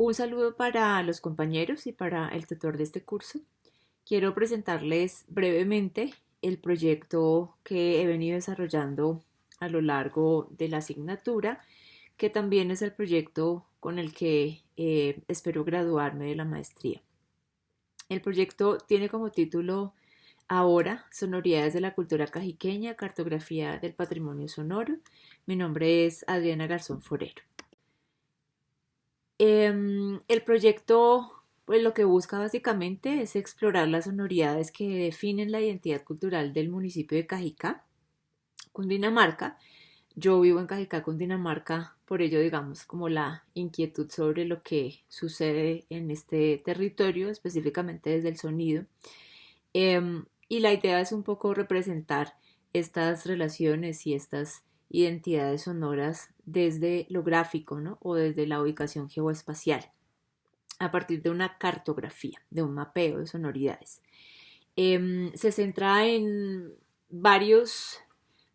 Un saludo para los compañeros y para el tutor de este curso. Quiero presentarles brevemente el proyecto que he venido desarrollando a lo largo de la asignatura, que también es el proyecto con el que espero graduarme de la maestría. El proyecto tiene como título Ahora, Sonoridades de la Cultura Cajiqueña, Cartografía del Patrimonio Sonoro. Mi nombre es Adriana Garzón Forero. El proyecto, pues lo que busca básicamente es explorar las sonoridades que definen la identidad cultural del municipio de Cajicá, Cundinamarca. Yo vivo en Cajicá, Cundinamarca, por ello digamos como la inquietud sobre lo que sucede en este territorio, específicamente desde el sonido. Y la idea es un poco representar estas relaciones y estas identidades sonoras desde lo gráfico, ¿no? O desde la ubicación geoespacial, a partir de una cartografía, de un mapeo de sonoridades. Se centra en varios,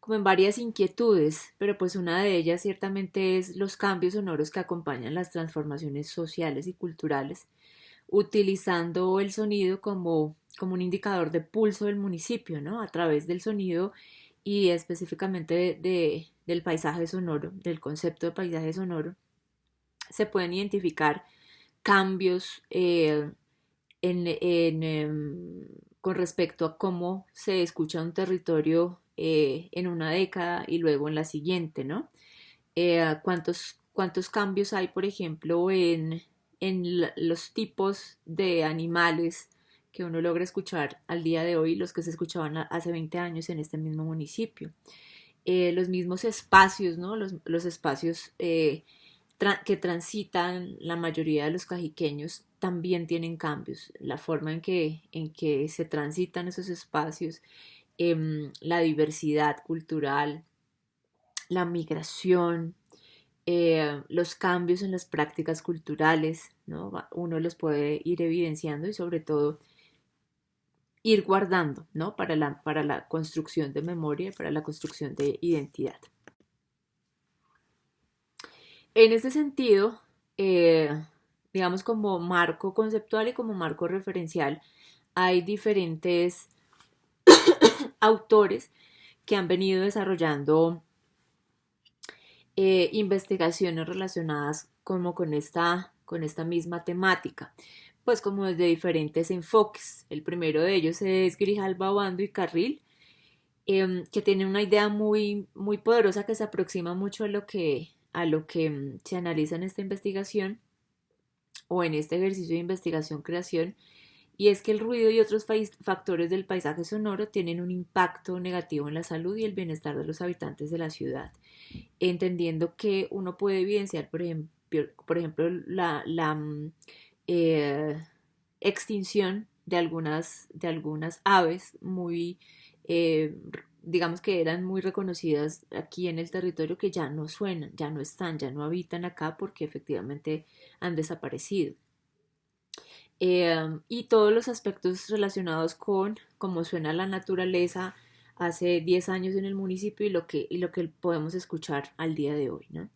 como en varias inquietudes, pero pues una de ellas ciertamente es los cambios sonoros que acompañan las transformaciones sociales y culturales, utilizando el sonido como un indicador de pulso del municipio, ¿no? A través del sonido y específicamente del paisaje sonoro, del concepto de paisaje sonoro, se pueden identificar cambios con respecto a cómo se escucha un territorio en una década y luego en la siguiente, ¿no? ¿Cuántos cambios hay, por ejemplo, en los tipos de animales que uno logra escuchar al día de hoy, los que se escuchaban hace 20 años en este mismo municipio? Los mismos espacios, ¿no? Los espacios que transitan la mayoría de los cajiqueños también tienen cambios. La forma en que se transitan esos espacios, la diversidad cultural, la migración, los cambios en las prácticas culturales, ¿no? Uno los puede ir evidenciando y sobre todo ir guardando, ¿no? Para la construcción de memoria, para la construcción de identidad. En ese sentido, digamos como marco conceptual y como marco referencial, hay diferentes autores que han venido desarrollando investigaciones relacionadas como con esta misma temática, pues como desde diferentes enfoques. El primero de ellos es Grijalba, Obando y Carril, que tienen una idea muy, muy poderosa que se aproxima mucho a lo que se analiza en esta investigación o en este ejercicio de investigación-creación, y es que el ruido y otros factores del paisaje sonoro tienen un impacto negativo en la salud y el bienestar de los habitantes de la ciudad, entendiendo que uno puede evidenciar, por ejemplo la eh, extinción de algunas aves muy, eh, digamos que eran muy reconocidas aquí en el territorio, que ya no suenan, ya no están, ya no habitan acá porque efectivamente han desaparecido. Y todos los aspectos relacionados con cómo suena la naturaleza hace 10 años en el municipio y lo que podemos escuchar al día de hoy, ¿no?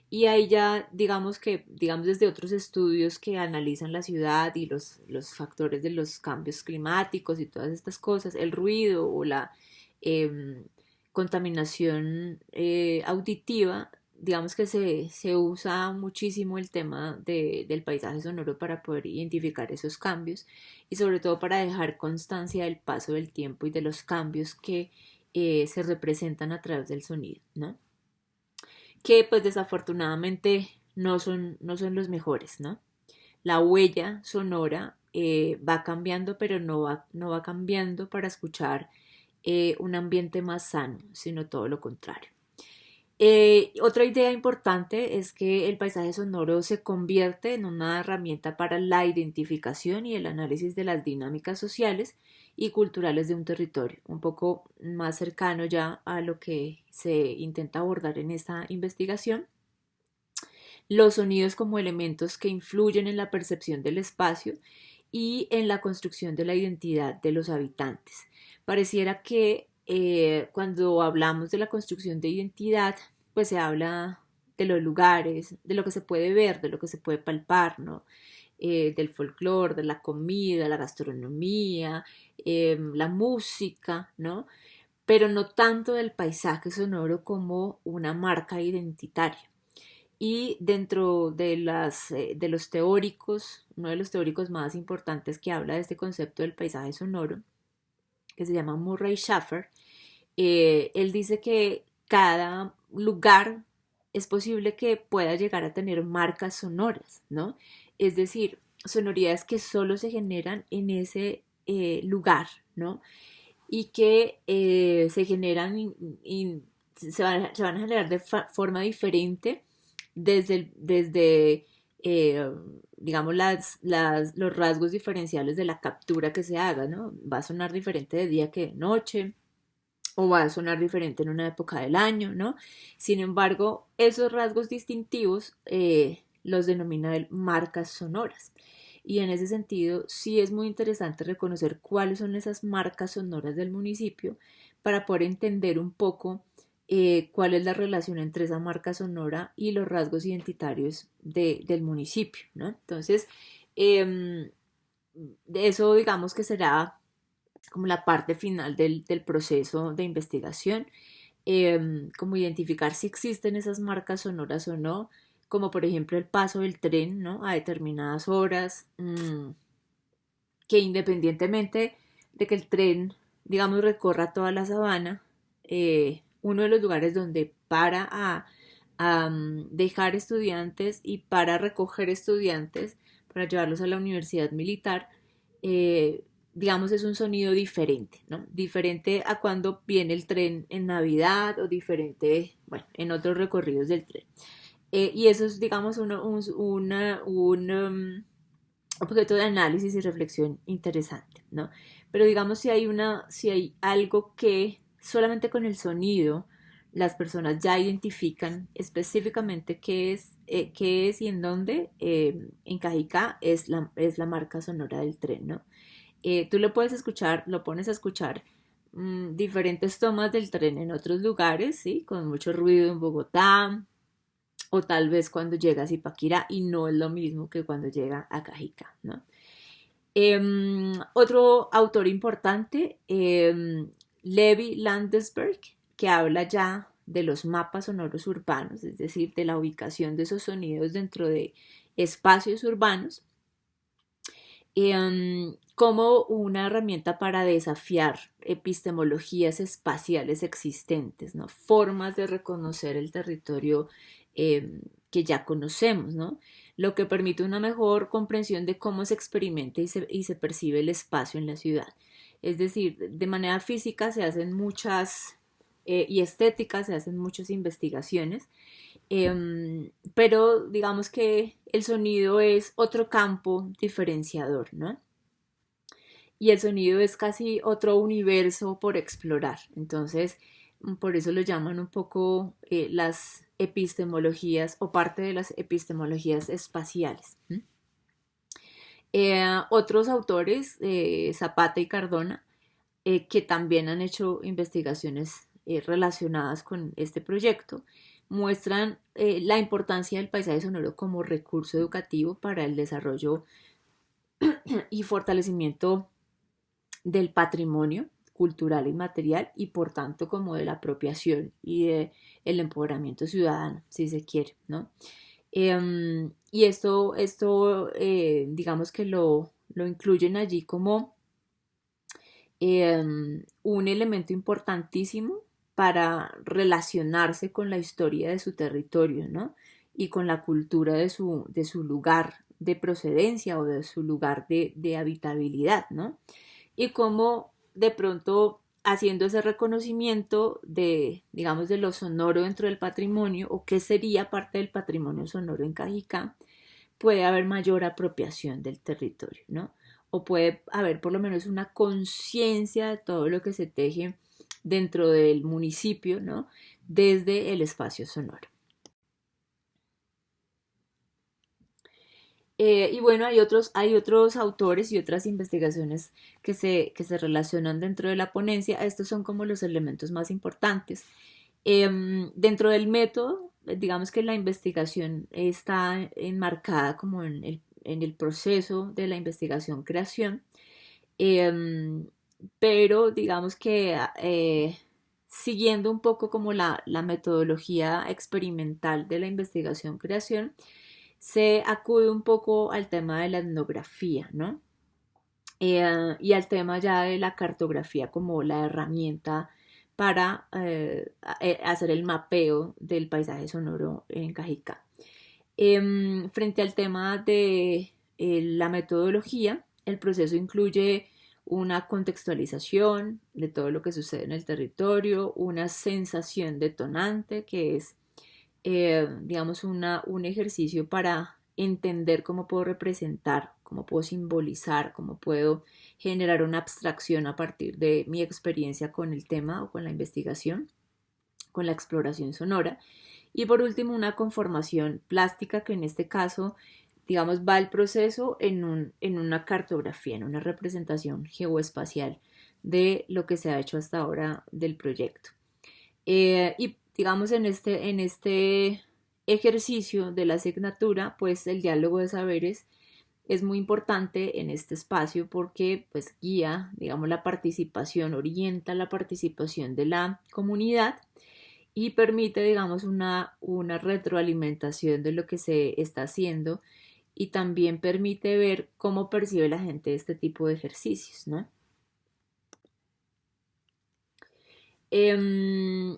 Y ahí ya digamos desde otros estudios que analizan la ciudad y los factores de los cambios climáticos y todas estas cosas, el ruido o la eh, contaminación auditiva, digamos que se usa muchísimo el tema del paisaje sonoro para poder identificar esos cambios y sobre todo para dejar constancia del paso del tiempo y de los cambios que se representan a través del sonido, ¿no? Que pues desafortunadamente no son los mejores, ¿no? La huella sonora va cambiando, pero no va cambiando para escuchar un ambiente más sano, sino todo lo contrario. Otra idea importante es que el paisaje sonoro se convierte en una herramienta para la identificación y el análisis de las dinámicas sociales y culturales de un territorio, un poco más cercano ya a lo que se intenta abordar en esta investigación. Los sonidos como elementos que influyen en la percepción del espacio y en la construcción de la identidad de los habitantes. Pareciera que cuando hablamos de la construcción de identidad, pues se habla de los lugares, de lo que se puede ver, de lo que se puede palpar, ¿no? Del folclore, de la comida, la gastronomía, la música, ¿no? Pero no tanto del paisaje sonoro como una marca identitaria. Y dentro de los teóricos, uno de los teóricos más importantes que habla de este concepto del paisaje sonoro, que se llama Murray Schafer, él dice que cada lugar es posible que pueda llegar a tener marcas sonoras, ¿no? Es decir, sonoridades que solo se generan en ese lugar, ¿no? Y que se generan y se van a generar de forma diferente desde digamos, los rasgos diferenciales de la captura que se haga, ¿no? Va a sonar diferente de día que de noche, o va a sonar diferente en una época del año, ¿no? Sin embargo, esos rasgos distintivos los denomina él marcas sonoras. Y en ese sentido, sí es muy interesante reconocer cuáles son esas marcas sonoras del municipio para poder entender un poco cuál es la relación entre esa marca sonora y los rasgos identitarios del municipio, ¿no? Entonces, de eso digamos que será como la parte final del proceso de investigación, como identificar si existen esas marcas sonoras o no, como por ejemplo el paso del tren, ¿no? A determinadas horas, que independientemente de que el tren, digamos, recorra toda la sabana, uno de los lugares donde para a dejar estudiantes y para recoger estudiantes, para llevarlos a la universidad militar, digamos, es un sonido diferente, ¿no? Diferente a cuando viene el tren en Navidad o diferente, bueno, en otros recorridos del tren. Y eso es, digamos, un objeto de análisis y reflexión interesante, ¿no? Pero digamos, si hay algo que solamente con el sonido las personas ya identifican específicamente qué es y en dónde, en Cajicá es la marca sonora del tren, ¿no? Tú lo puedes escuchar, lo pones a escuchar diferentes tomas del tren en otros lugares, ¿sí? Con mucho ruido en Bogotá, o tal vez cuando llega a Zipaquirá, y no es lo mismo que cuando llega a Cajicá, ¿no? Otro autor importante, Levi Landesberg, que habla ya de los mapas sonoros urbanos, es decir, de la ubicación de esos sonidos dentro de espacios urbanos, como una herramienta para desafiar epistemologías espaciales existentes, ¿no? Formas de reconocer el territorio que ya conocemos, ¿no? Lo que permite una mejor comprensión de cómo se experimenta y se percibe el espacio en la ciudad. Es decir, de manera física se hacen muchas y estéticas se hacen muchas investigaciones, pero digamos que el sonido es otro campo diferenciador, ¿no? Y el sonido es casi otro universo por explorar. Entonces, por eso lo llaman un poco las epistemologías o parte de las epistemologías espaciales. Otros autores, Zapata y Cardona, que también han hecho investigaciones relacionadas con este proyecto, muestran la importancia del paisaje sonoro como recurso educativo para el desarrollo y fortalecimiento del patrimonio cultural y material, y por tanto como de la apropiación y de el empoderamiento ciudadano, si se quiere, ¿no? Y digamos que lo incluyen allí como un elemento importantísimo para relacionarse con la historia de su territorio, ¿no? Y con la cultura de su lugar de procedencia o de su lugar de habitabilidad, ¿no? Y cómo de pronto haciendo ese reconocimiento de, digamos, de lo sonoro dentro del patrimonio, o qué sería parte del patrimonio sonoro en Cajicá, puede haber mayor apropiación del territorio, ¿no? O puede haber por lo menos una conciencia de todo lo que se teje dentro del municipio, ¿no? Desde el espacio sonoro. Y bueno, hay otros autores y otras investigaciones que se relacionan dentro de la ponencia. Estos son como los elementos más importantes. Dentro del método, digamos que la investigación está enmarcada como en el proceso de la investigación-creación, em, pero digamos que siguiendo un poco como la metodología experimental de la investigación-creación, se acude un poco al tema de la etnografía, ¿no? Y al tema ya de la cartografía como la herramienta para hacer el mapeo del paisaje sonoro en Cajicá. Frente al tema de la metodología, el proceso incluye una contextualización de todo lo que sucede en el territorio, una sensación detonante, que es, digamos, un ejercicio para entender cómo puedo representar, cómo puedo simbolizar, cómo puedo generar una abstracción a partir de mi experiencia con el tema o con la investigación, con la exploración sonora. Y por último, una conformación plástica que en este caso, digamos, va el proceso en una cartografía, en una representación geoespacial de lo que se ha hecho hasta ahora del proyecto. Y digamos, en este ejercicio de la asignatura, pues el diálogo de saberes es muy importante en este espacio porque pues guía, digamos, la participación, orienta la participación de la comunidad y permite, digamos, una retroalimentación de lo que se está haciendo y también permite ver cómo percibe la gente este tipo de ejercicios, ¿no? Eh,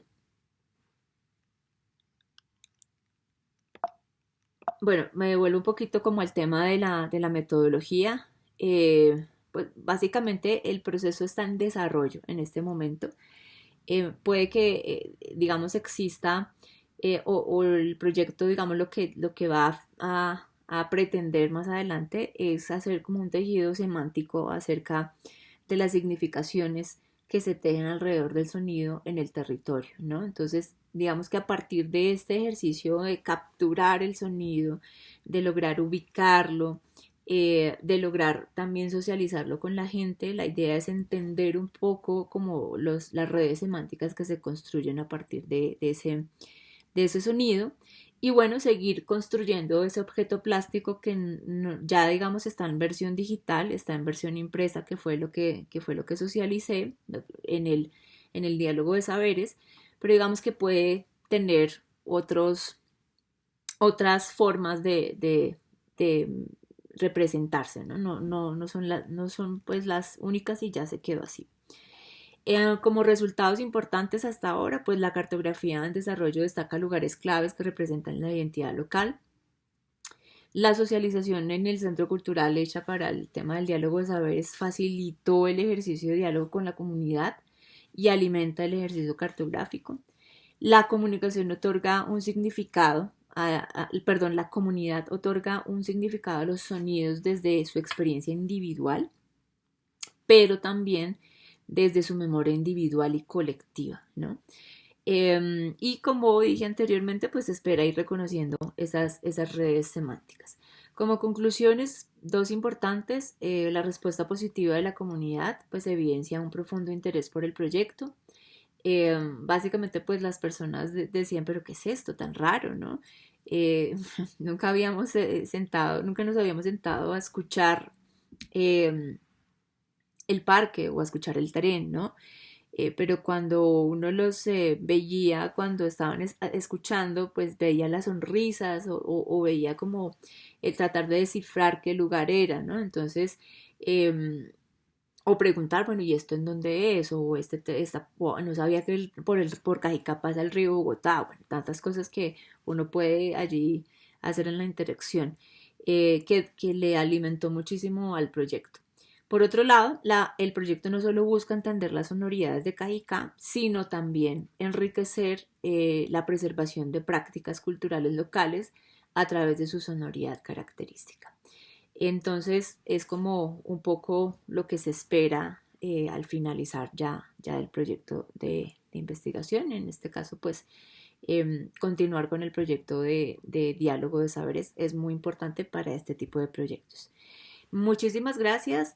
bueno, me devuelvo un poquito como al tema de la metodología. Pues básicamente el proceso está en desarrollo en este momento. Puede que, digamos, exista o el proyecto, digamos, lo que va a pretender más adelante es hacer como un tejido semántico acerca de las significaciones que se tejen alrededor del sonido en el territorio, ¿no? Entonces, digamos que a partir de este ejercicio de capturar el sonido, de lograr ubicarlo, de lograr también socializarlo con la gente, la idea es entender un poco como las redes semánticas que se construyen a partir de ese sonido y bueno, seguir construyendo ese objeto plástico que ya digamos está en versión digital, está en versión impresa, que fue lo que socialicé en el diálogo de saberes, pero digamos que puede tener otras formas de representarse, ¿no? No son pues las únicas y ya se quedó así. Como resultados importantes hasta ahora, pues la cartografía en desarrollo destaca lugares claves que representan la identidad local. La socialización en el centro cultural hecha para el tema del diálogo de saberes facilitó el ejercicio de diálogo con la comunidad y alimenta el ejercicio cartográfico. La comunicación otorga un significado, perdón, la comunidad otorga un significado a los sonidos desde su experiencia individual, pero también desde su memoria individual y colectiva, ¿no? Y como dije anteriormente, pues espera ir reconociendo esas redes semánticas. Como conclusiones, dos importantes, la respuesta positiva de la comunidad, pues evidencia un profundo interés por el proyecto. Básicamente, pues las personas decían, pero ¿qué es esto tan raro, no? Nunca habíamos sentado, nunca nos habíamos sentado a escuchar eh, el parque o a escuchar el tren, ¿no? Pero cuando uno los veía, cuando estaban escuchando, pues veía las sonrisas o veía como el tratar de descifrar qué lugar era, ¿no? Entonces, o preguntar, bueno, ¿y esto en dónde es? O no sabía que por Cajicá pasa el río Bogotá, bueno, tantas cosas que uno puede allí hacer en la interacción, que le alimentó muchísimo al proyecto. Por otro lado, el proyecto no solo busca entender las sonoridades de Cajicá, sino también enriquecer la preservación de prácticas culturales locales a través de su sonoridad característica. Entonces es como un poco lo que se espera al finalizar ya el proyecto de investigación. En este caso, pues continuar con el proyecto de diálogo de saberes es muy importante para este tipo de proyectos. Muchísimas gracias.